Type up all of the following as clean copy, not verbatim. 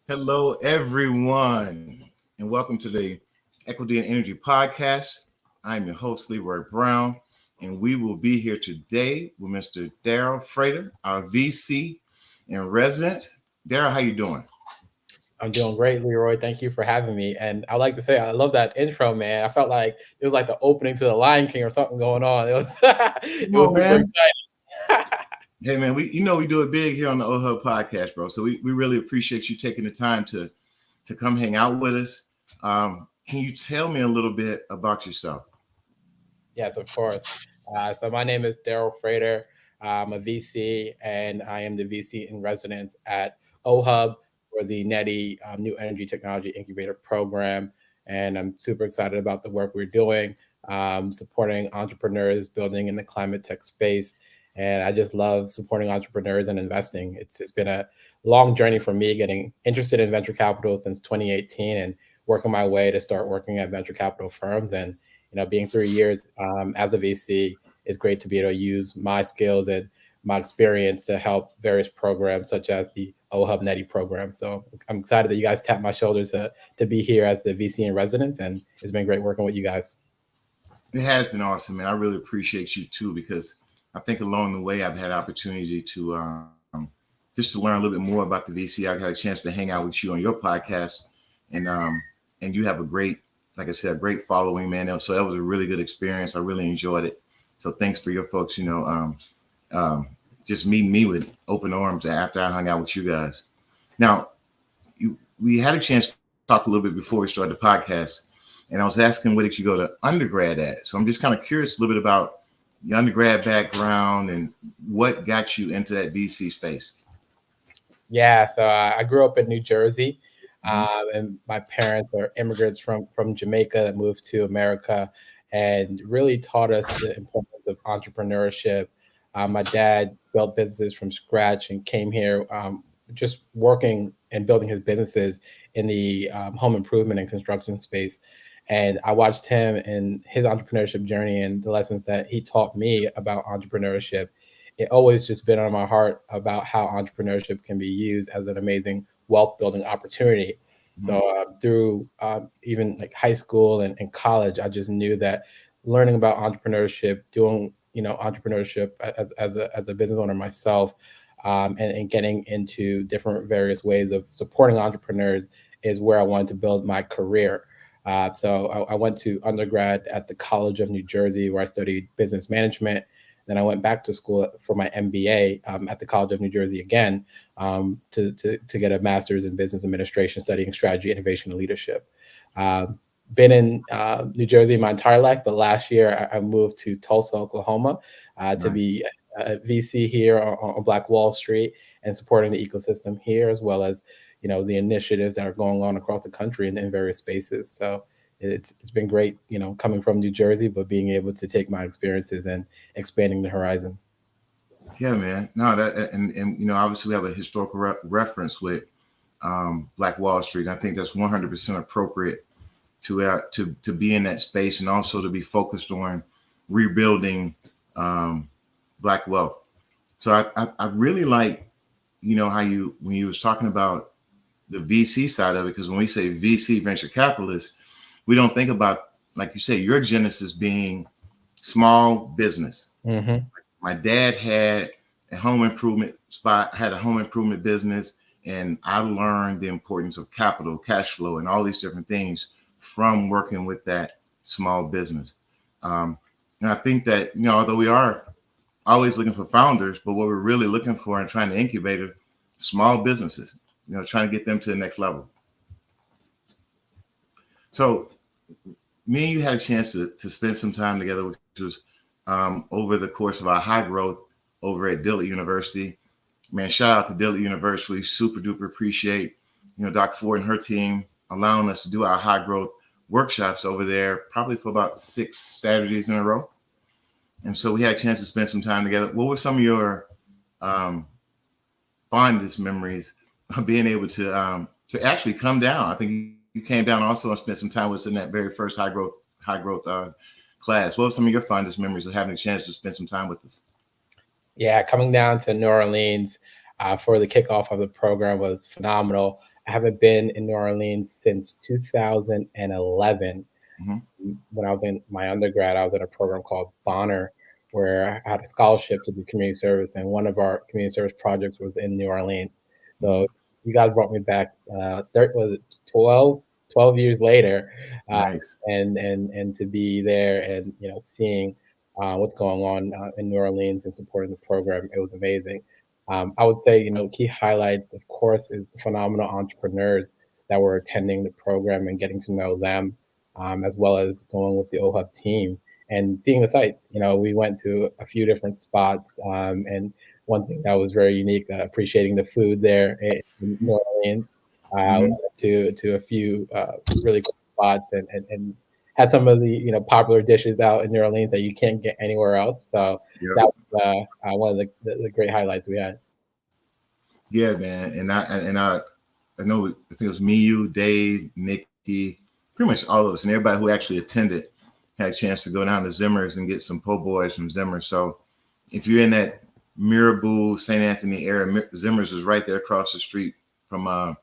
Hello, everyone, and welcome to the Equity and Energy Podcast. I'm your host, Leroy Brown, and we will be here today with Mr. Darrel Frater, our VC in residence. Darrel, how you doing? I'm doing great, Leroy. Thank you for having me. And I like to say, I love that intro, man. I felt like it was like the opening to the Lion King or something going on. It was, it was super exciting. Hey, man, we do it big here on the OHUB podcast, bro. So we really appreciate you taking the time to come hang out with us. Can you tell me a little bit about yourself? Yes, of course. So my name is Darrel Frater. I'm a VC, and I am the VC in residence at OHUB for the NETI New Energy Technology Incubator Program. And I'm super excited about the work we're doing, supporting entrepreneurs building in the climate tech space. And I just love supporting entrepreneurs and investing. It's been a long journey for me, getting interested in venture capital since 2018 and working my way to start working at venture capital firms. And being 3 years as a VC, is great to be able to use my skills and my experience to help various programs such as the OHUB NETI program. So I'm excited that you guys tapped my shoulders to be here as the VC in residence, and it's been great working with you guys. It has been awesome, man. I really appreciate you too, because I think along the way I've had opportunity to just to learn a little bit more about the VC. I've had a chance to hang out with you on your podcast, and you have a great, like I said, great following, man. So that was a really good experience. I really enjoyed it. So thanks for your folks, just meeting me with open arms after I hung out with you guys. Now, we had a chance to talk a little bit before we started the podcast, and I was asking where did you go to undergrad at? So I'm just kind of curious a little bit about your undergrad background and what got you into that VC space. Yeah, so I grew up in New Jersey, and my parents are immigrants from Jamaica that moved to America and really taught us the importance of entrepreneurship. My dad built businesses from scratch and came here just working and building his businesses in the home improvement and construction space. And I watched him in his entrepreneurship journey and the lessons that he taught me about entrepreneurship. It always just been on my heart about how entrepreneurship can be used as an amazing wealth building opportunity. So through even like high school and college, I just knew that learning about entrepreneurship, doing entrepreneurship as a business owner myself, and getting into different various ways of supporting entrepreneurs is where I wanted to build my career. So I went to undergrad at the College of New Jersey, where I studied business management. Then I went back to school for my MBA at the College of New Jersey again, to get a master's in business administration, studying strategy, innovation, and leadership. Been in New Jersey my entire life, but last year I moved to Tulsa, Oklahoma, to Nice. be a VC here on Black Wall Street and supporting the ecosystem here, as well as the initiatives that are going on across the country in various spaces. So it's been great, coming from New Jersey, but being able to take my experiences and expanding the horizon. Yeah, man. No, that and obviously we have a historical reference with Black Wall Street. I think that's 100% appropriate to be in that space, and also to be focused on rebuilding Black wealth. So I really like how when you was talking about the VC side of it, because when we say VC, venture capitalists, we don't think about, like you say, your genesis being small business. Mm-hmm. My dad had a home improvement business, and I learned the importance of capital, cash flow, and all these different things from working with that small business. And I think that, although we are always looking for founders, but what we're really looking for and trying to incubate are small businesses, trying to get them to the next level. So me and you had a chance to spend some time together, which was over the course of our high growth over at Dillard University. Man, shout out to Dillard University. We super duper appreciate, Dr. Ford and her team allowing us to do our high growth workshops over there, probably for about 6 Saturdays in a row. And so we had a chance to spend some time together. What were some of your fondest memories of being able to actually come down? I think you came down also and spent some time with us in that very first high growth class. What were some of your fondest memories of having a chance to spend some time with us? Yeah, coming down to New Orleans for the kickoff of the program was phenomenal. I haven't been in New Orleans since 2011. Mm-hmm. When I was in my undergrad, I was in a program called Bonner, where I had a scholarship to do community service, and one of our community service projects was in New Orleans. So you guys brought me back. Was it 12 years later, Nice. and to be there and seeing what's going on in New Orleans and supporting the program, it was amazing. I would say key highlights, of course, is the phenomenal entrepreneurs that were attending the program and getting to know them, as well as going with the OHUB team and seeing the sites. We went to a few different spots, and one thing that was very unique, appreciating the food there in New Orleans. Mm-hmm. To a few really cool spots and had some of the popular dishes out in New Orleans that you can't get anywhere else. So Yep. that was one of the great highlights we had. Yeah, man. And I know, I think it was me, you, Dave, Nikki, pretty much all of us, and everybody who actually attended had a chance to go down to Zimmer's and get some po' boys from Zimmer's. So if you're in that Mirabeau, St. Anthony area, Zimmer's is right there across the street from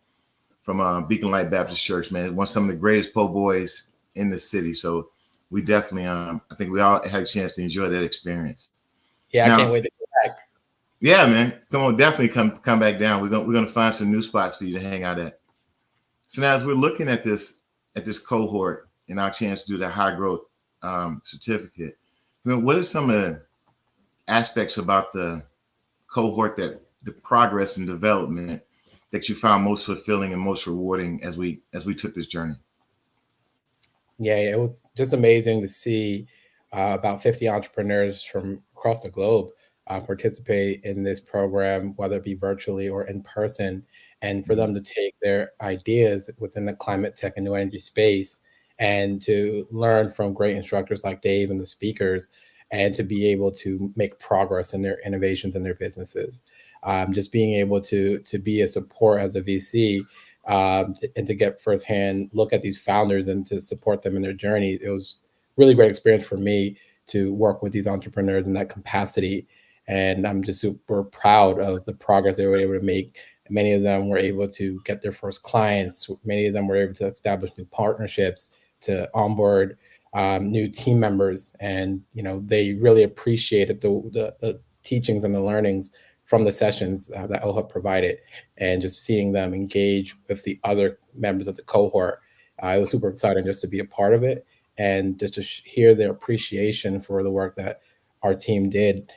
Beacon Light Baptist Church, man. One of some of the greatest po' boys in the city. So we definitely, I think we all had a chance to enjoy that experience. Yeah, now, I can't wait to get back. Yeah, man. Come on, definitely come back down. We're gonna find some new spots for you to hang out at. So now, as we're looking at this cohort and our chance to do the high growth certificate, what are some of the aspects about the cohort, that the progress and development that you found most fulfilling and most rewarding as we took this journey? Yeah, it was just amazing to see about 50 entrepreneurs from across the globe participate in this program, whether it be virtually or in person, and for them to take their ideas within the climate tech and new energy space and to learn from great instructors like Dave and the speakers, and to be able to make progress in their innovations and their businesses. Just being able to be a support as a VC, and to get firsthand look at these founders and to support them in their journey. It was really great experience for me to work with these entrepreneurs in that capacity. And I'm just super proud of the progress they were able to make. Many of them were able to get their first clients. Many of them were able to establish new partnerships, to onboard new team members. And, they really appreciated the teachings and the learnings from the sessions that OHUB provided, and just seeing them engage with the other members of the cohort. It was super exciting just to be a part of it, and just to hear their appreciation for the work that our team did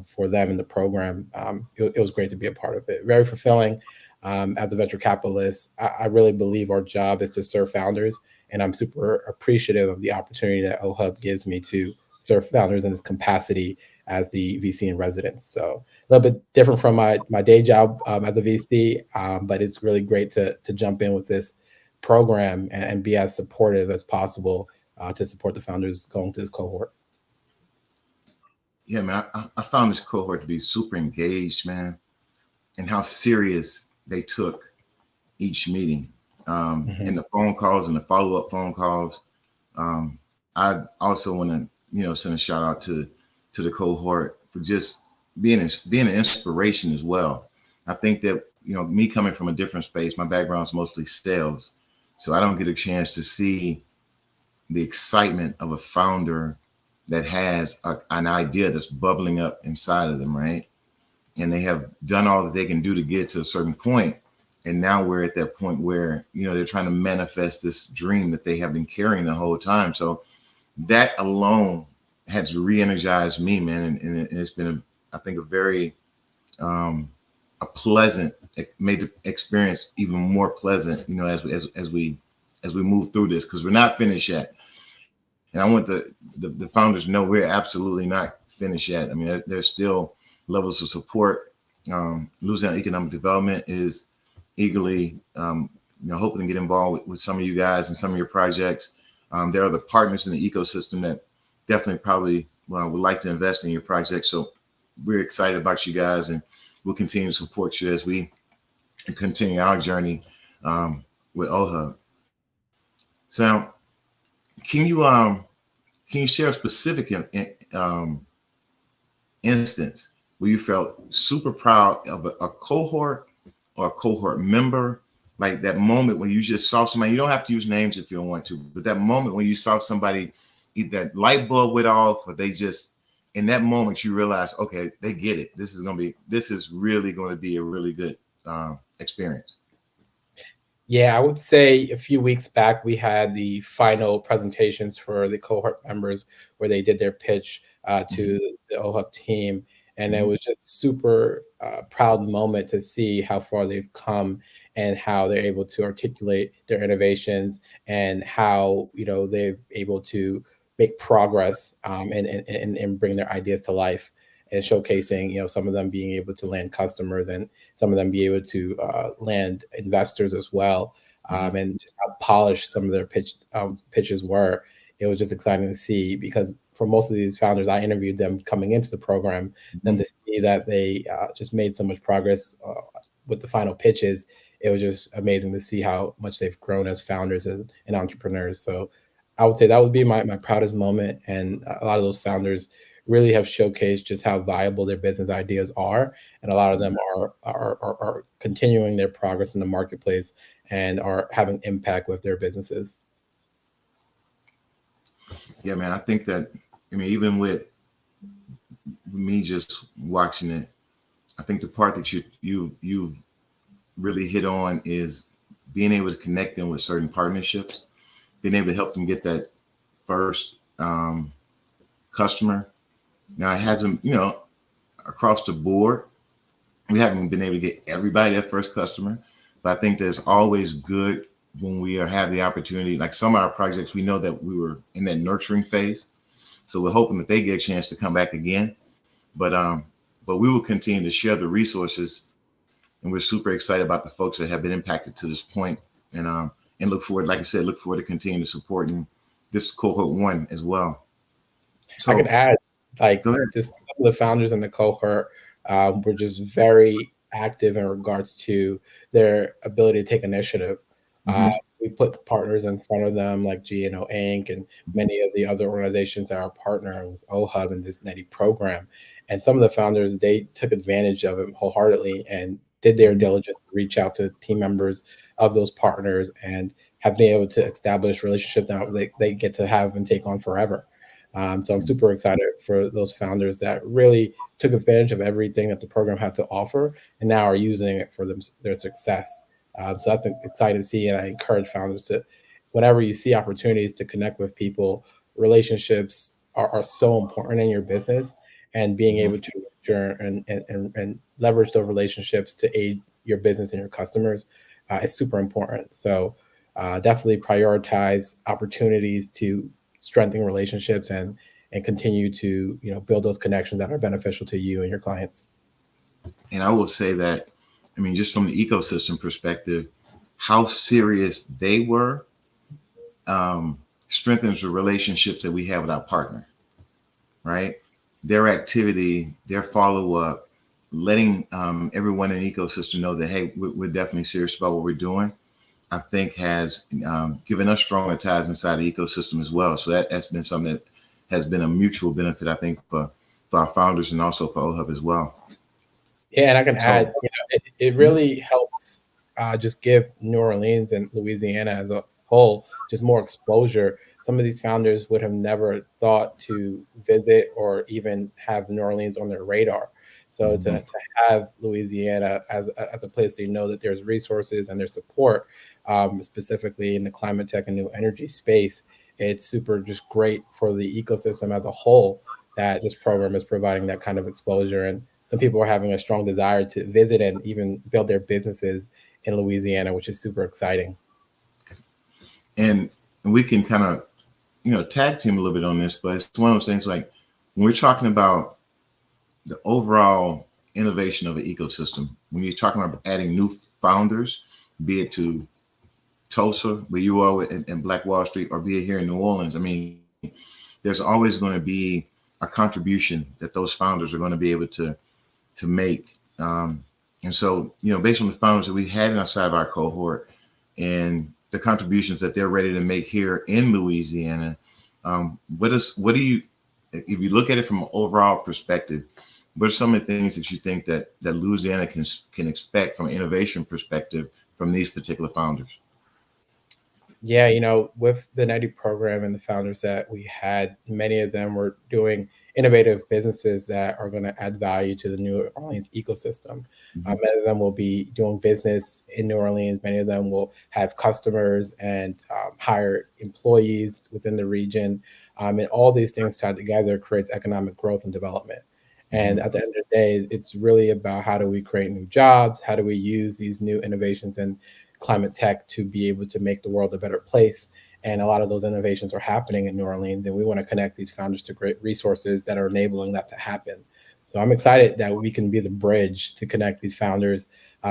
for them in the program. It was great to be a part of it. Very fulfilling. As a venture capitalist, I really believe our job is to serve founders, and I'm super appreciative of the opportunity that OHUB gives me to serve founders in this capacity as the VC in residence. So a little bit different from my day job as a VC, but it's really great to jump in with this program and be as supportive as possible to support the founders going through this cohort. Yeah, man, I found this cohort to be super engaged, man, and how serious they took each meeting, and the phone calls and the follow-up phone calls. I also want to, send a shout out to the cohort for just being an inspiration as well. I think that, me coming from a different space, my background is mostly sales, so I don't get a chance to see the excitement of a founder that has an idea that's bubbling up inside of them, right? And they have done all that they can do to get to a certain point. And now we're at that point where, they're trying to manifest this dream that they have been carrying the whole time. So that alone has re-energized me, man. And it's been, I think, a very a pleasant, it made the experience even more pleasant, as we move through this, because we're not finished yet. And I want the founders to know we're absolutely not finished yet. I mean, there's still levels of support. Louisiana Economic Development is eagerly, hoping to get involved with some of you guys and some of your projects. There are other partners in the ecosystem that definitely probably would like to invest in your project. So we're excited about you guys, and we'll continue to support you as we continue our journey with OHUB. So can you share a specific instance where you felt super proud of a cohort or a cohort member, like that moment when you just saw somebody? You don't have to use names if you don't want to, but that moment when you saw somebody, that light bulb went off, or they just, in that moment you realize, okay, they get it. This is really going to be a really good experience. Yeah, I would say a few weeks back, we had the final presentations for the cohort members where they did their pitch to the OHUB team. And it was just super proud moment to see how far they've come and how they're able to articulate their innovations, and how, they're able to make progress and bring their ideas to life, and showcasing, some of them being able to land customers, and some of them be able to land investors as well, and just how polished some of their pitches were. It was just exciting to see, because for most of these founders, I interviewed them coming into the program, and to see that they just made so much progress with the final pitches, it was just amazing to see how much they've grown as founders and entrepreneurs. So I would say that would be my proudest moment. And a lot of those founders really have showcased just how viable their business ideas are, and a lot of them are continuing their progress in the marketplace and are having impact with their businesses. Yeah, man, I think that, even with me just watching it, I think the part that you've really hit on is being able to connect them with certain partnerships, being able to help them get that first customer. Now, it hasn't, across the board, we haven't been able to get everybody that first customer, but I think there's always good when we have the opportunity. Like some of our projects, we know that we were in that nurturing phase, so we're hoping that they get a chance to come back again. But we will continue to share the resources, and we're super excited about the folks that have been impacted to this point, and look forward, like I said, to continue to supporting this cohort 1 as well. So I could add, just some of the founders in the cohort were just very active in regards to their ability to take initiative. We put partners in front of them like G&O Inc. and many of the other organizations that are partnering with OHUB in this NETI program. And some of the founders, they took advantage of it wholeheartedly and did their diligence to reach out to team members of those partners, and have been able to establish relationships that they get to have and take on forever. So I'm super excited for those founders that really took advantage of everything that the program had to offer, and now are using it for their success. So that's exciting to see, and I encourage founders to, whenever you see opportunities to connect with people, relationships are so important in your business, and being able to nurture and leverage those relationships to aid your business and your customers is super important. So definitely prioritize opportunities to strengthen relationships and continue to build those connections that are beneficial to you and your clients. And I will say that, I mean, just from the ecosystem perspective, how serious they were strengthens the relationships that we have with our partner, right? Their activity, their follow up, letting everyone in the ecosystem know that, hey, we're definitely serious about what we're doing, I think has given us stronger ties inside the ecosystem as well. So that's been something that has been a mutual benefit, I think, for our founders and also for OHUB as well. Yeah, and I can add, So, it really helps just give New Orleans and Louisiana as a whole just more exposure. Some of these founders would have never thought to visit or even have New Orleans on their radar. So to have Louisiana as a place they know that there's resources and there's support, specifically in the climate tech and new energy space, it's super just great for the ecosystem as a whole that this program is providing that kind of exposure. And some people are having a strong desire to visit and even build their businesses in Louisiana, which is super exciting. and we can kind of, tag team a little bit on this, but it's one of those things like when we're talking about the overall innovation of an ecosystem, when you're talking about adding new founders, be it to Tulsa, where you are in Black Wall Street, or be it here in New Orleans, I mean, there's always going to be a contribution that those founders are going to be able to make. And so, based on the founders that we had inside of our cohort and the contributions that they're ready to make here in Louisiana, what do you, if you look at it from an overall perspective, what are some of the things that you think that Louisiana can expect from an innovation perspective from these particular founders? Yeah, with the 90 program and the founders that we had, many of them were doing innovative businesses that are going to add value to the New Orleans ecosystem. Many of them will be doing business in New Orleans. Many of them will have customers and hire employees within the region. And all these things tied together creates economic growth and development. And at the end of the day, it's really about how do we create new jobs? How do we use these new innovations and climate tech to be able to make the world a better place? And a lot of those innovations are happening in New Orleans, and we want to connect these founders to great resources that are enabling that to happen. So I'm excited that we can be the bridge to connect these founders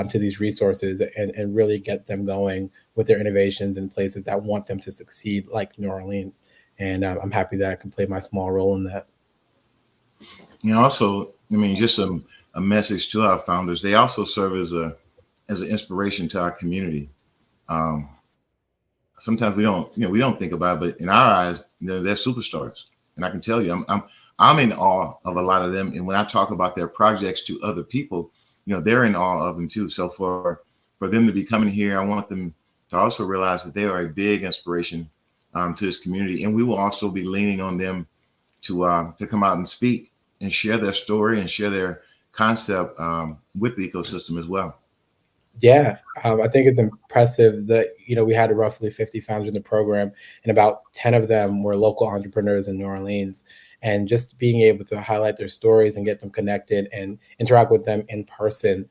to these resources and really get them going with their innovations in places that want them to succeed, like New Orleans. And I'm happy that I can play my small role in that. Also, I mean, just a message to our founders. They also serve as an inspiration to our community. Sometimes we don't think about it, but in our eyes, they're superstars. And I can tell you, I'm in awe of a lot of them. And when I talk about their projects to other people, they're in awe of them too. So for them to be coming here, I want them to also realize that they are a big inspiration to this community. And we will also be leaning on them to come out and speak and share their story and share their concept with the ecosystem as well. Yeah, I think it's impressive that we had roughly 50 founders in the program, and about 10 of them were local entrepreneurs in New Orleans. And just being able to highlight their stories and get them connected and interact with them in person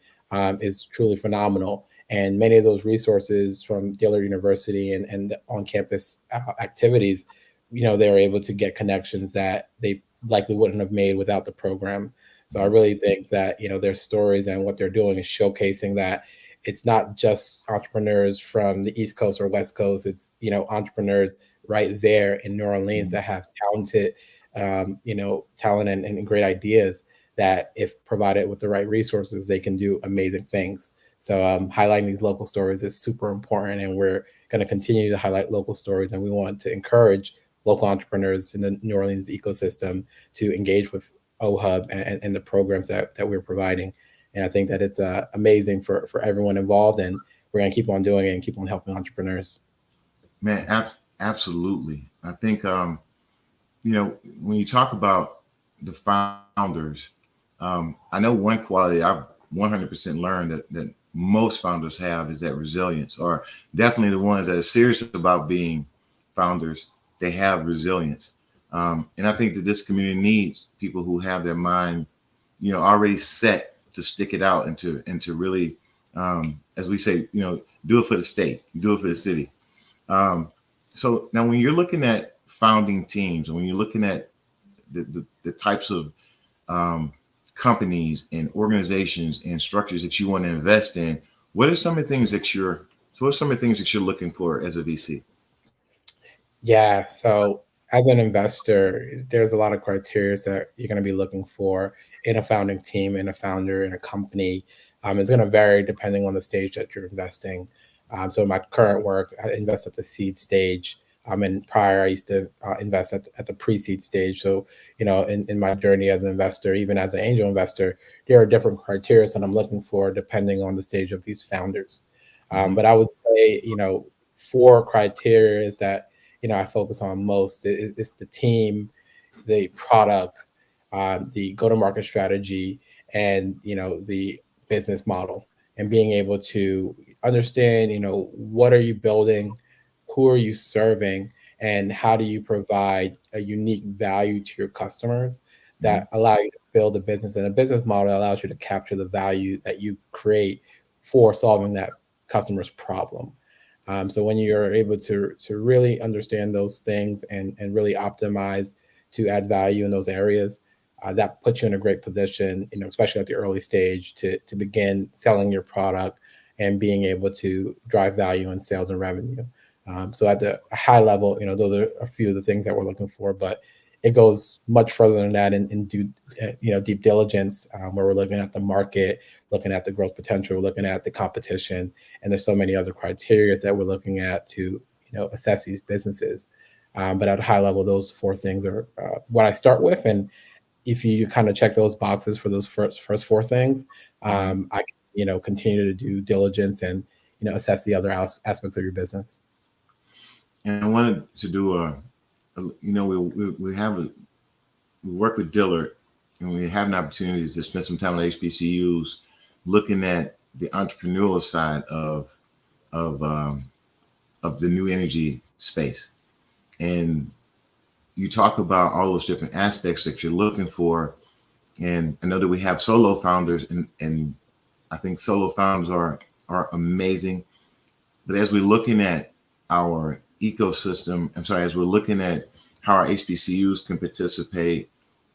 is truly phenomenal. And many of those resources from Dillard University and on-campus activities, they're able to get connections that they likely wouldn't have made without the program. So I really think that their stories and what they're doing is showcasing that it's not just entrepreneurs from the East Coast or West Coast. It's entrepreneurs right there in New Orleans that have talented, talent and great ideas that, if provided with the right resources, they can do amazing things. So highlighting these local stories is super important, and we're going to continue to highlight local stories. And we want to encourage local entrepreneurs in the New Orleans ecosystem to engage with OHUB and the programs that we're providing. And I think that it's amazing for everyone involved, and we're going to keep on doing it and keep on helping entrepreneurs. Man, absolutely. I think, when you talk about the founders, I know one quality I've 100% learned that most founders have is that resilience, or definitely the ones that are serious about being founders, they have resilience. And I think that this community needs people who have their mind, already set to stick it out and to really, as we say, do it for the state, do it for the city. Um, so now when you're looking at founding teams, and when you're looking at the types of companies and organizations and structures that you want to invest in, what are some of the things that you're looking for as a VC? Yeah. So as an investor, there's a lot of criteria that you're going to be looking for in a founding team, in a founder, in a company. It's going to vary depending on the stage that you're investing. So in my current work, I invest at the seed stage. And prior, I used to invest at the pre-seed stage. So, in my journey as an investor, even as an angel investor, there are different criteria that I'm looking for depending on the stage of these founders. Hmm. But I would say, four criteria is that I focus on most. It's the team, the product, the go-to-market strategy, and the business model, and being able to understand what are you building, who are you serving, and how do you provide a unique value to your customers Hmm. that allow you to build a business, and a business model that allows you to capture the value that you create for solving that customer's problem. So when you're able to really understand those things and really optimize to add value in those areas, that puts you in a great position, especially at the early stage to begin selling your product and being able to drive value in sales and revenue. So at the high level, those are a few of the things that we're looking for, but it goes much further than that in deep diligence, where we're looking at the market, looking at the growth potential, looking at the competition, and there's so many other criteria that we're looking at to assess these businesses. But at a high level, those four things are what I start with, and if you kind of check those boxes for those first four things, Hmm. I can continue to do diligence and assess the other aspects of your business. And I wanted to do we have we work with Dillard, and we have an opportunity to spend some time with HBCUs, looking at the entrepreneurial side of um, of the new energy space. And you talk about all those different aspects that you're looking for. And I know that we have solo founders, and I think solo founders are amazing. But as we're looking at our ecosystem, I'm sorry, as we're looking at how our HBCUs can participate,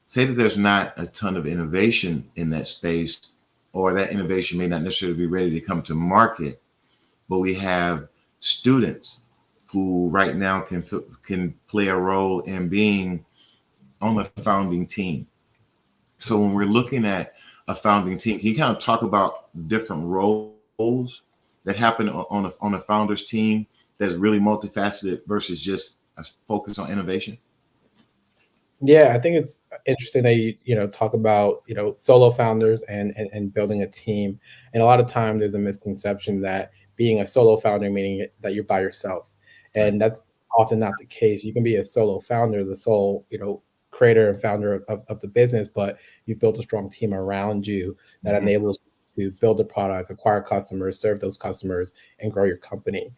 say that there's not a ton of innovation in that space, or that innovation may not necessarily be ready to come to market, but we have students who right now can play a role in being on the founding team. So when we're looking at a founding team, can you kind of talk about different roles that happen on a founders team that's really multifaceted versus just a focus on innovation? Yeah, I think it's interesting that you talk about solo founders and building a team. And a lot of times there's a misconception that being a solo founder meaning that you're by yourself, Right. and that's often not the case. You can be a solo founder, the sole creator and founder of the business, but you've built a strong team around you that Hmm. enables you to build a product, acquire customers, serve those customers, and grow your company.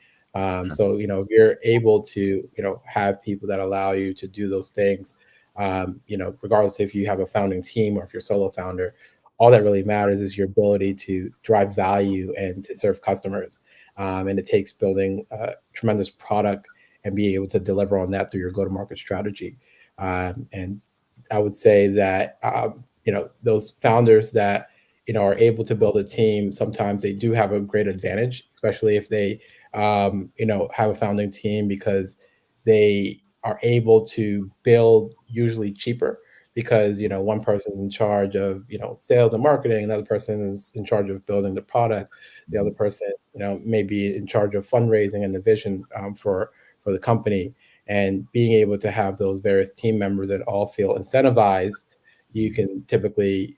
So if you're able to have people that allow you to do those things, regardless if you have a founding team or if you're a solo founder, all that really matters is your ability to drive value and to serve customers. And it takes building a tremendous product and being able to deliver on that through your go-to-market strategy. And I would say that those founders that are able to build a team, sometimes they do have a great advantage, especially if they have a founding team, because they are able to build usually cheaper, because one person's in charge of sales and marketing, another person is in charge of building the product, the other person may be in charge of fundraising and the vision for the company. And being able to have those various team members that all feel incentivized, you can typically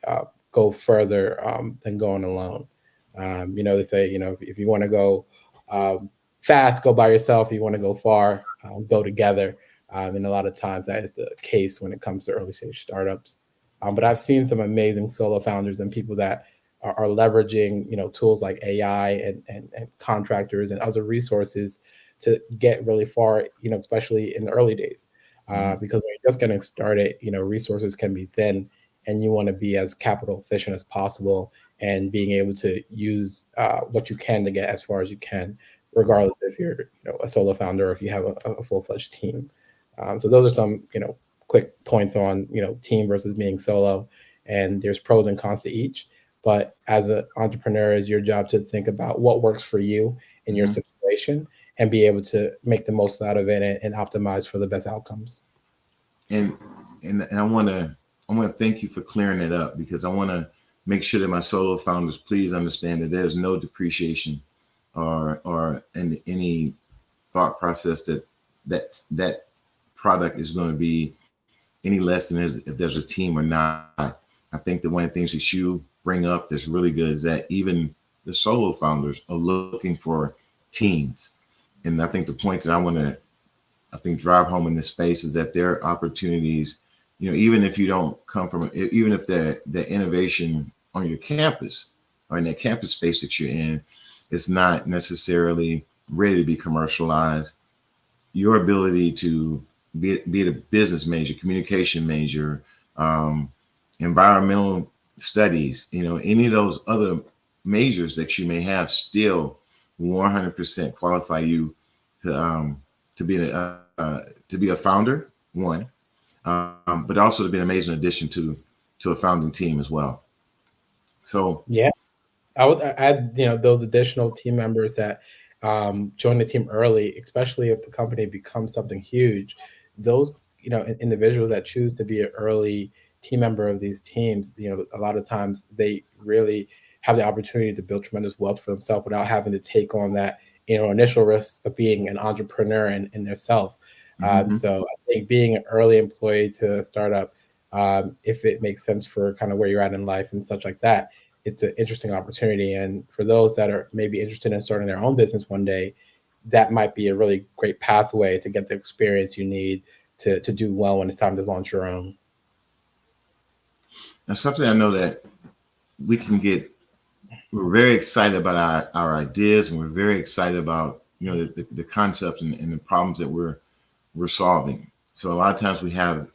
go further than going alone. They say if you want to go um, fast, go by yourself. If you want to go far, go together. And a lot of times that is the case when it comes to early stage startups. But I've seen some amazing solo founders and people that are leveraging tools like AI and contractors and other resources to get really far, especially in the early days. Hmm. Because when you're just getting started, resources can be thin, and you want to be as capital efficient as possible, and being able to use what you can to get as far as you can, regardless if you're a solo founder or if you have a full-fledged team. So those are some quick points on team versus being solo, and there's pros and cons to each. But as an entrepreneur, it's your job to think about what works for you in your situation and be able to make the most out of it and optimize for the best outcomes. And I want to thank you for clearing it up, because I want to make sure that my solo founders please understand that there's no depreciation or any thought process that product is going to be any less than if there's a team or not. I think that one of the things that you bring up that's really good is that even the solo founders are looking for teams. And I think the point that I want to drive home in this space is that there are opportunities, even if you don't come from, even if the innovation on your campus or in that campus space that you're in, it's not necessarily ready to be commercialized. Your ability to be a business major, communication major, environmental studies, any of those other majors that you may have still 100% qualify you to be a founder, one, but also to be an amazing addition to a founding team as well. So yeah, I would add, those additional team members that join the team early, especially if the company becomes something huge. Those, individuals that choose to be an early team member of these teams, a lot of times they really have the opportunity to build tremendous wealth for themselves without having to take on that, initial risk of being an entrepreneur in their self. So I think being an early employee to a startup, if it makes sense for kind of where you're at in life and such like that, it's an interesting opportunity. And for those that are maybe interested in starting their own business one day, that might be a really great pathway to get the experience you need to do well when it's time to launch your own. Now, something I know that we're very excited about our ideas, and we're very excited about, the concepts and the problems that we're solving. So a lot of times we have,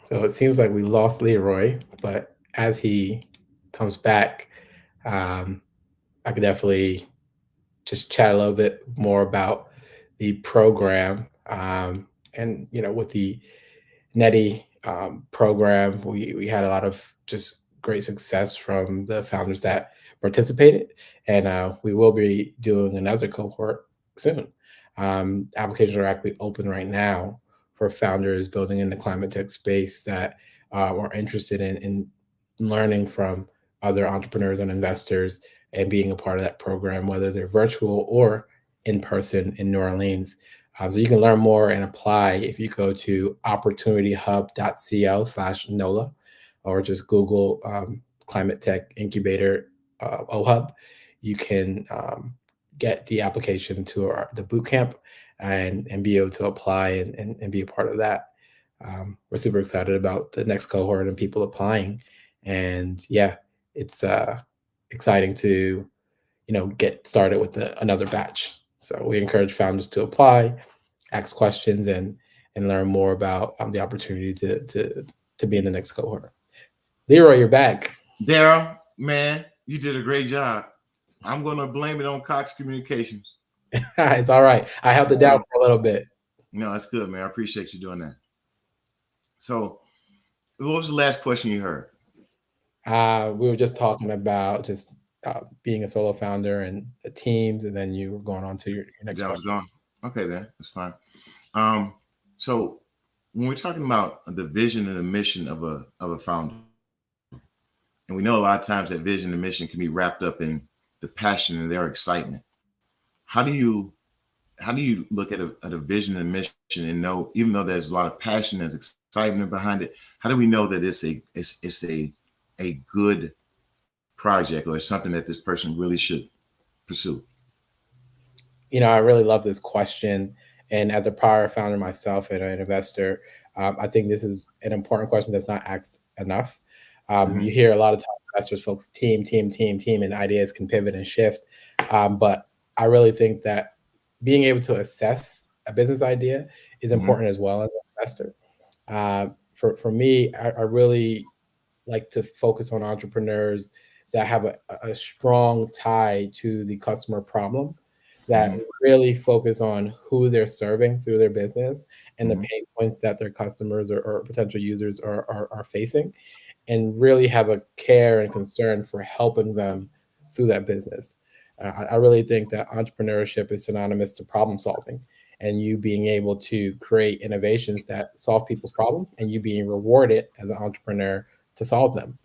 So it seems like we lost Leroy, but as he comes back, um, I could definitely just chat a little bit more about the program. And with the Neti program, we had a lot of just great success from the founders that participated, and we will be doing another cohort soon. Applications are actually open right now for founders building in the climate tech space that are interested in learning from other entrepreneurs and investors and being a part of that program, whether they're virtual or in person in New Orleans. So you can learn more and apply if you go to opportunityhub.co/NOLA, or just Google Climate Tech Incubator OHUB. You can get the application to the bootcamp and be able to apply and be a part of that. We're super excited about the next cohort and people applying. And yeah, it's exciting to get started with another batch. So we encourage founders to apply, ask questions, and learn more about the opportunity to be in the next cohort. Leroy, you're back. Darrel, man, you did a great job. I'm going to blame it on Cox Communications. It's all right. I held it down for a little bit. No, that's good, man. I appreciate you doing that. So, what was the last question you heard? We were just talking about just being a solo founder and the teams, and then you were going on to your next That was question. gone. Okay, then that's fine. Um, so when we're talking about the vision and the mission of a founder, and we know a lot of times that vision and mission can be wrapped up in the passion and their excitement. How do you look at a vision and mission and know, even though there's a lot of passion, there's excitement behind it, how do we know that it's a good project or something that this person really should pursue? I really love this question. And as a prior founder myself and an investor, I think this is an important question that's not asked enough. You Mm-hmm. hear a lot of times investors, folks, team, team, team, team, and ideas can pivot and shift. But I really think that being able to assess a business idea is Mm-hmm. important as well as an investor. For me, I really like to focus on entrepreneurs that have a strong tie to the customer problem, that Mm-hmm. really focus on who they're serving through their business and the Mm-hmm. pain points that their customers or potential users are facing, and really have a care and concern for helping them through that business. I really think that entrepreneurship is synonymous to problem solving, and you being able to create innovations that solve people's problems and you being rewarded as an entrepreneur to solve them.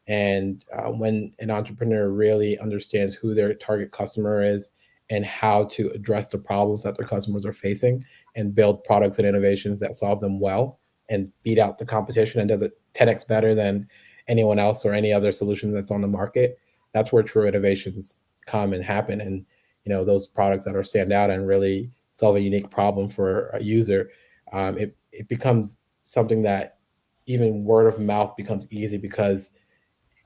And when an entrepreneur really understands who their target customer is and how to address the problems that their customers are facing and build products and innovations that solve them well and beat out the competition and does it 10x better than anyone else or any other solution that's on the market, that's where true innovations come and happen. And those products that are stand out and really solve a unique problem for a user, it becomes something that even word of mouth becomes easy, because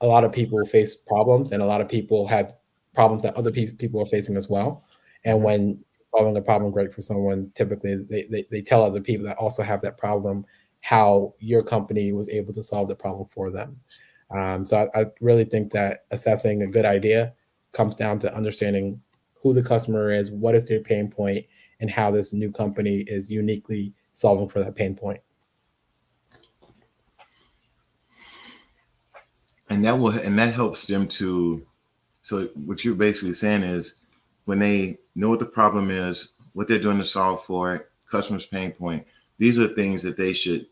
a lot of people face problems and a lot of people have problems that other people are facing as well. And Mm-hmm. when solving a problem great for someone, typically they tell other people that also have that problem how your company was able to solve the problem for them. So I really think that assessing a good idea comes down to understanding who the customer is, what is their pain point, and how this new company is uniquely solving for that pain point. And that helps them to. So what you're basically saying is, when they know what the problem is, what they're doing to solve for it, customer's pain point, these are things that they should,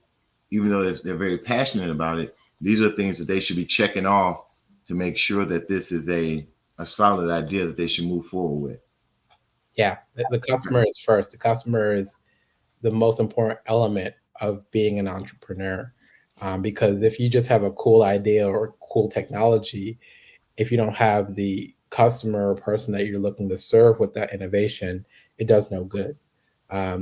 even though they're very passionate about it, these are things that they should be checking off to make sure that this is a solid idea that they should move forward with. Yeah, the customer is first. The customer is the most important element of being an entrepreneur. Because if you just have a cool idea or cool technology, if you don't have the customer or person that you're looking to serve with that innovation, it does no good.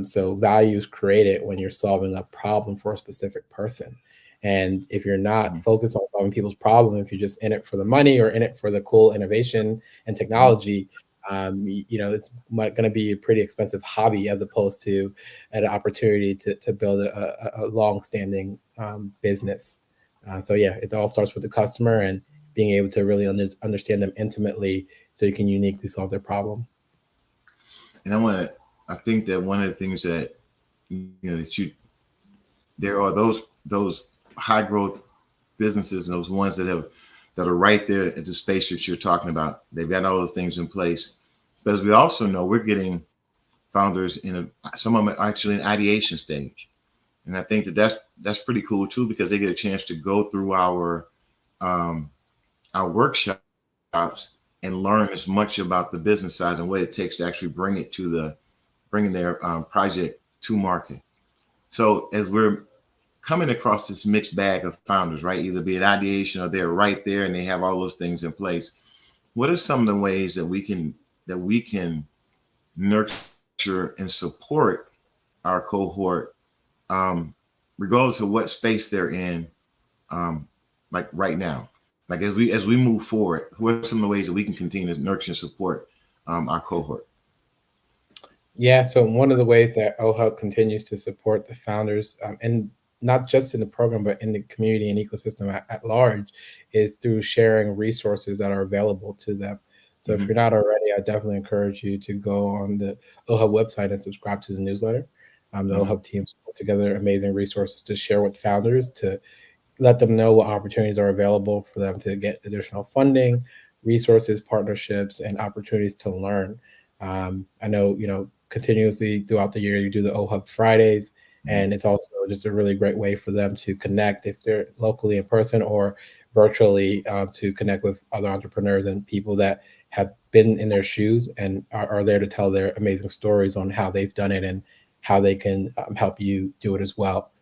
So value is created when you're solving a problem for a specific person. And if you're not focused on solving people's problem, if you're just in it for the money or in it for the cool innovation and Mm-hmm. technology, it's going to be a pretty expensive hobby as opposed to an opportunity to build a long-standing business. So yeah, it all starts with the customer and being able to really understand them intimately so you can uniquely solve their problem. And I think that one of the things that, that there are those high growth businesses and those ones that are right there at the space that you're talking about. They've got all those things in place. But as we also know, we're getting founders some of them are actually in ideation stage. And I think that that's pretty cool too, because they get a chance to go through um, our workshops and learn as much about the business side and what it takes to actually bringing their project to market. So as we're coming across this mixed bag of founders, right, either be it ideation or they're right there and they have all those things in place, what are some of the ways that we can nurture and support our cohort, regardless of what space they're in, like right now? Like as we move forward, what are some of the ways that we can continue to nurture and support our cohort? Yeah, so one of the ways that OHUB continues to support the founders, and not just in the program, but in the community and ecosystem at large, is through sharing resources that are available to them. So if Mm-hmm. you're not already, I definitely encourage you to go on the OHUB website and subscribe to the newsletter. The Mhm. OHUB teams put together amazing resources to share with founders to let them know what opportunities are available for them to get additional funding, resources, partnerships, and opportunities to learn. I know, continuously throughout the year, you do the OHUB Fridays, Mhm. and it's also just a really great way for them to connect if they're locally in person or virtually to connect with other entrepreneurs and people that have been in their shoes and are there to tell their amazing stories on how they've done it and how they can help you do it as well.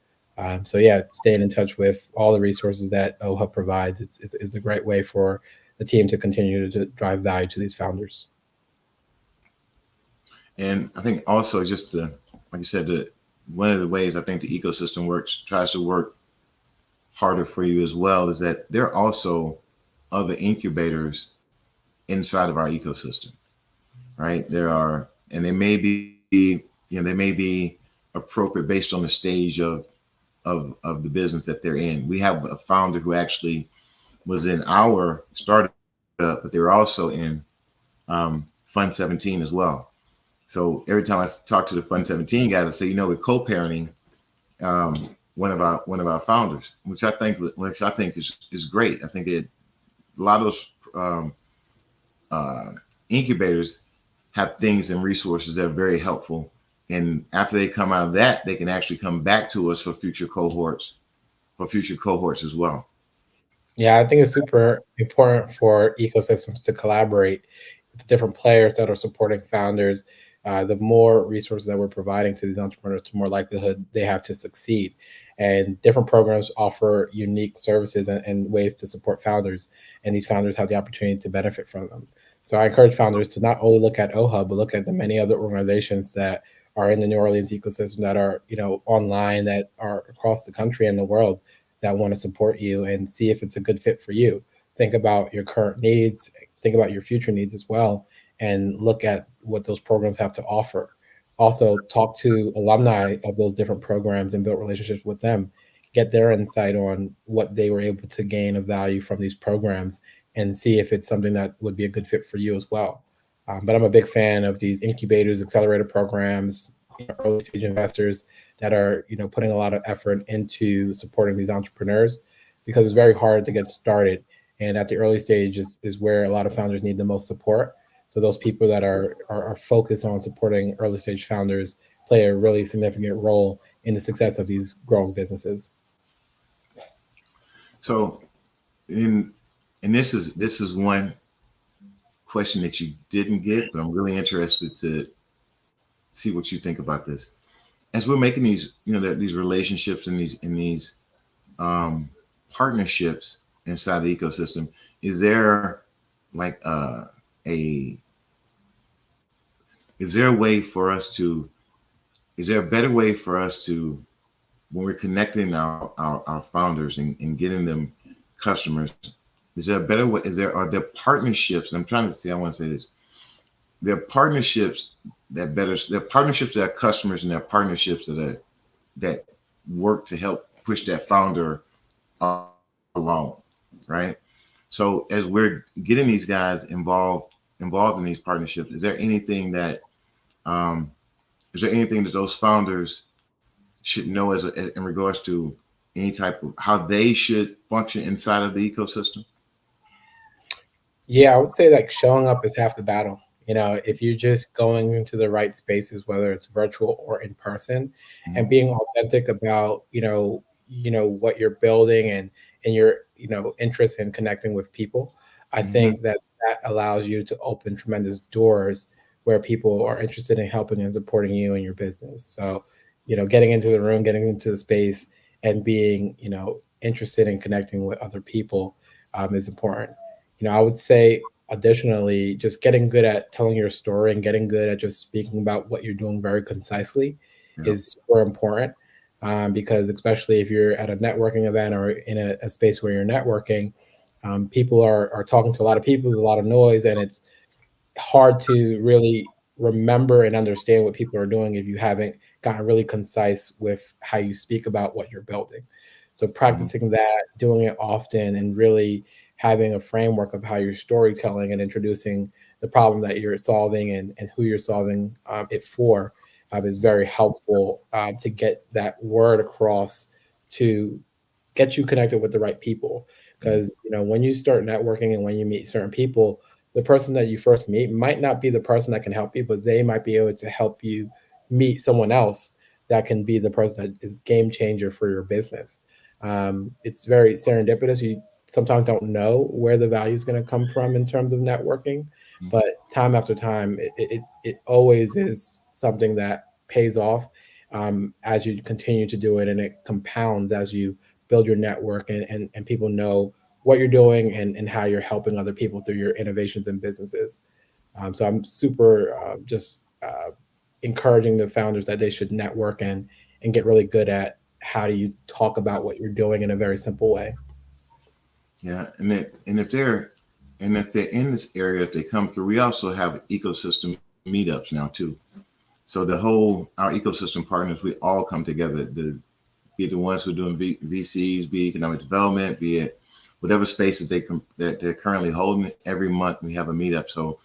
So yeah, staying in touch with all the resources that OHUB provides, it's a great way for the team to continue to drive value to these founders. And I think also just like you said, one of the ways I think the ecosystem tries to work harder for you as well is that there are also other incubators inside of our ecosystem, right? There are, and they may be appropriate based on the stage of the business that they're in. We have a founder who actually was in our startup, but they were also in Fund 17 as well. So every time I talk to the Fund 17 guys, I say, we're co-parenting one of our founders, which I think is great. I think a lot of those uh, incubators have things and resources that are very helpful. And after they come out of that, they can actually come back to us for future cohorts as well. Yeah, I think it's super important for ecosystems to collaborate with the different players that are supporting founders. The more resources that we're providing to these entrepreneurs, the more likelihood they have to succeed. And different programs offer unique services and ways to support founders, and these founders have the opportunity to benefit from them. So I encourage founders to not only look at OHUB, but look at the many other organizations that are in the New Orleans ecosystem that are, online, that are across the country and the world that want to support you and see if it's a good fit for you. Think about your current needs, think about your future needs as well, and look at what those programs have to offer. Also, talk to alumni of those different programs and build relationships with them. Get their insight on what they were able to gain of value from these programs and see if it's something that would be a good fit for you as well. But I'm a big fan of these incubators, accelerator programs, early stage investors that are putting a lot of effort into supporting these entrepreneurs because it's very hard to get started, and at the early stage is where a lot of founders need the most support. So those people that are focused on supporting early stage founders play a really significant role in the success of these growing businesses. So, in and this is one question that you didn't get, but I'm really interested to see what you think about this. As we're making these relationships and these um, partnerships inside the ecosystem, is there like a is there a way for us to is there a better way for us to, when we're connecting our founders and getting them customers, is there a better way? Are there partnerships? And I'm trying to say, I want to say this. There are partnerships there are partnerships that are customers, and there are partnerships that work to help push that founder along, right? So as we're getting these guys involved in these partnerships, um, is there anything that those founders should know in regards to any type of how they should function inside of the ecosystem? Yeah, I would say like showing up is half the battle. If you're just going into the right spaces, whether it's virtual or in person, and Mhm. being authentic about, what you're building and your, interest in connecting with people, I Mhm. think that that allows you to open tremendous doors where people are interested in helping and supporting you and your business. So, getting into the room, getting into the space, and being, interested in connecting with other people is important. I would say additionally, just getting good at telling your story and getting good at just speaking about what you're doing very concisely Yeah. is super important. Because especially if you're at a networking event or in a space where you're networking, people are talking to a lot of people. There's a lot of noise, and it's hard to really remember and understand what people are doing if you haven't gotten really concise with how you speak about what you're building. So Mhm. practicing that, doing it often, and really having a framework of how you're storytelling and introducing the problem that you're solving and who you're solving it for is very helpful to get that word across, to get you connected with the right people. Because when you start networking and when you meet certain people, the person that you first meet might not be the person that can help you, but they might be able to help you meet someone else that can be the person that is game changer for your business. It's very serendipitous. You sometimes don't know where the value is going to come from in terms of networking, but time after time, it always is something that pays off as you continue to do it, and it compounds as you build your network, and people know what you're doing and how you're helping other people through your innovations and businesses. So I'm super just encouraging the founders that they should network and get really good at how do you talk about what you're doing in a very simple way. Yeah, and if they're in this area, if they come through, we also have ecosystem meetups now too. So our ecosystem partners, we all come together. Be it the ones who are doing VCs, be it economic development, be it whatever space that they're currently holding. Every month we have a meetup. So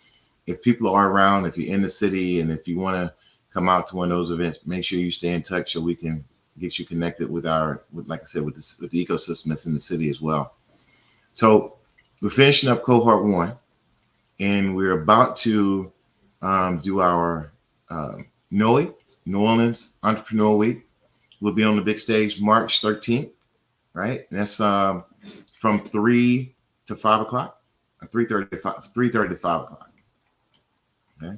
if people are around, if you're in the city, and if you want to come out to one of those events, make sure you stay in touch so we can get you connected with like I said, with the ecosystem that's in the city as well. So we're finishing up cohort 1, and we're about to do our NOE, New Orleans Entrepreneur Week. We'll be on the big stage March 13th, right? And that's from 3 to 5 o'clock, 3:30 to 5 o'clock. Okay.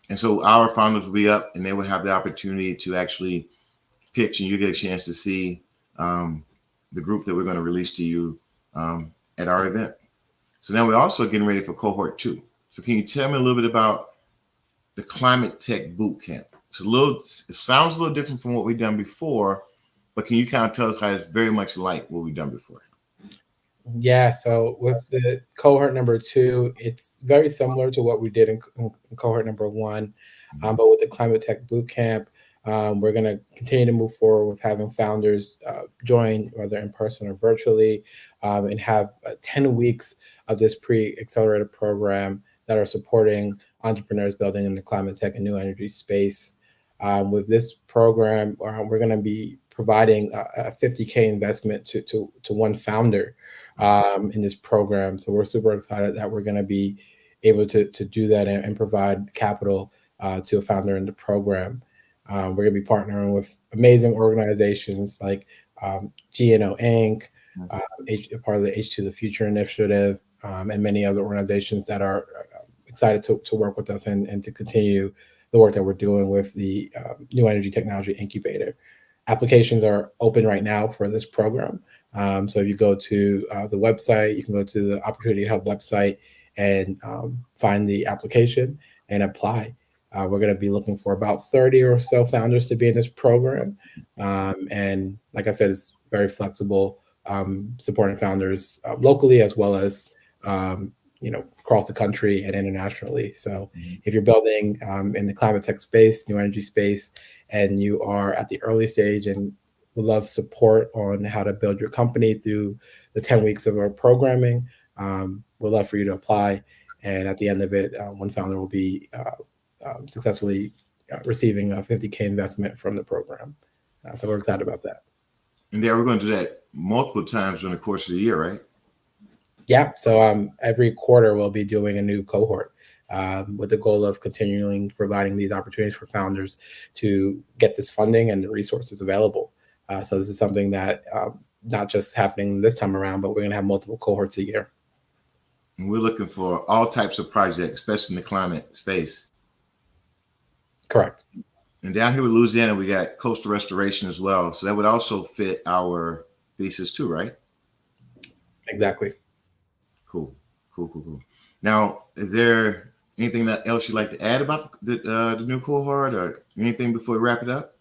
And so our founders will be up, and they will have the opportunity to actually pitch, and you get a chance to see the group that we're going to release to you at our event. So now we're also getting ready for cohort 2. So can you tell me a little bit about the Climate Tech Boot Camp? It sounds a little different from what we've done before, but can you kind of tell us how it's very much like what we've done before? Yeah, so with the cohort number 2, it's very similar to what we did in cohort number 1, but with the Climate Tech Bootcamp, we're going to continue to move forward with having founders join, whether in person or virtually, and have 10 weeks of this pre-accelerated program that are supporting entrepreneurs building in the climate tech and new energy space. With this program, we're going to be providing a $50K investment to one founder in this program. So we're super excited that we're going to be able to do that and provide capital to a founder in the program. We're going to be partnering with amazing organizations like GNO Inc., part of the H2 the Future initiative, and many other organizations that are excited to work with us and to continue the work that we're doing with the New Energy Technology Incubator. Applications are open right now for this program. So if you go to the website, you can go to the Opportunity Hub website and find the application and apply. We're going to be looking for about 30 or so founders to be in this program. And like I said, it's very flexible, supporting founders locally as well as across the country and internationally. So if you're building in the climate tech space, new energy space, and you are at the early stage and would love support on how to build your company through the 10 weeks of our programming, we'd love for you to apply. And at the end of it, one founder will be successfully receiving a $50K investment from the program. So we're excited about that. And yeah, we're going to do that multiple times during the course of the year, right? Yeah. So every quarter we'll be doing a new cohort with the goal of continuing providing these opportunities for founders to get this funding and the resources available. So this is something that not just happening this time around, but we're going to have multiple cohorts a year. And we're looking for all types of projects, especially in the climate space. Correct. And down here with Louisiana, we got coastal restoration as well. So that would also fit our thesis too, right? Exactly. Cool. Now, is there anything else you'd like to add about the new cohort or anything before we wrap it up?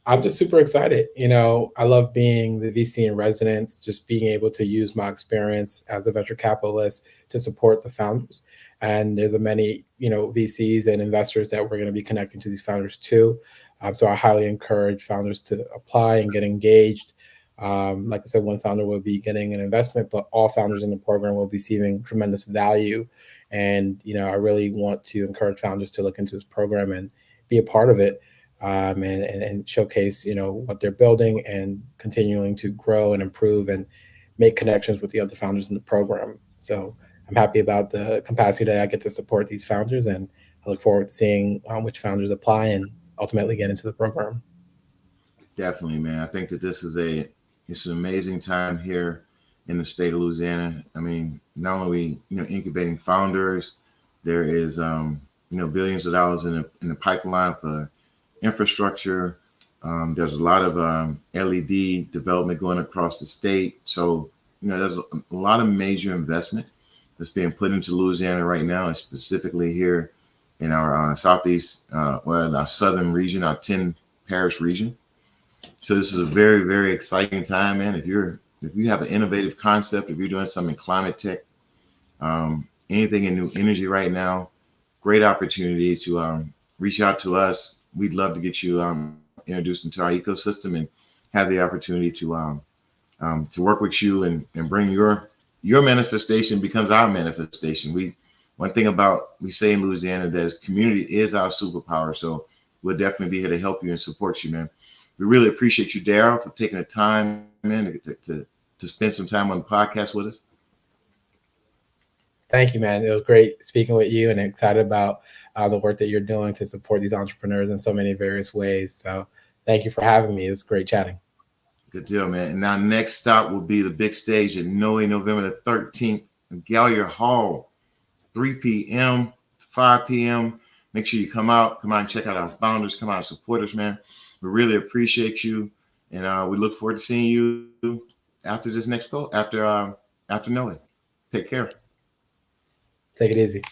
I'm just super excited. I love being the VC in residence, just being able to use my experience as a venture capitalist to support the founders. And there's many, VCs and investors that we're going to be connecting to these founders too. So I highly encourage founders to apply and get engaged. Like I said, one founder will be getting an investment, but all founders in the program will be receiving tremendous value. And, I really want to encourage founders to look into this program and be a part of it, and showcase, what they're building and continuing to grow and improve and make connections with the other founders in the program. So I'm happy about the capacity that I get to support these founders, and I look forward to seeing which founders apply and ultimately get into the program. Definitely, man. I think that it's an amazing time here in the state of Louisiana. I mean, not only incubating founders, there is billions of dollars in the pipeline for infrastructure. There's a lot of LED development going across the state. So there's a lot of major investment that's being put into Louisiana right now, and specifically here in our southeast, in our southern region, our 10 parish region. So this is a very, very exciting time, man. If you have an innovative concept, if you're doing something in climate tech, anything in new energy right now, great opportunity to reach out to us. We'd love to get you introduced into our ecosystem and have the opportunity to work with you and bring your manifestation becomes our manifestation. One thing we say in Louisiana that community is our superpower. So we'll definitely be here to help you and support you, man. We really appreciate you, Darrel, for taking the time, man, to spend some time on the podcast with us. Thank you, man. It was great speaking with you, and excited about the work that you're doing to support these entrepreneurs in so many various ways. So thank you for having me. It's great chatting. Good deal, man. And now next stop will be the big stage at NOE, November the 13th, in Gallier Hall, 3 p.m. to 5 p.m. Make sure you come out and check out our founders, come out and support us, man. We really appreciate you, and we look forward to seeing you after this next after NOE. Take care. Take it easy.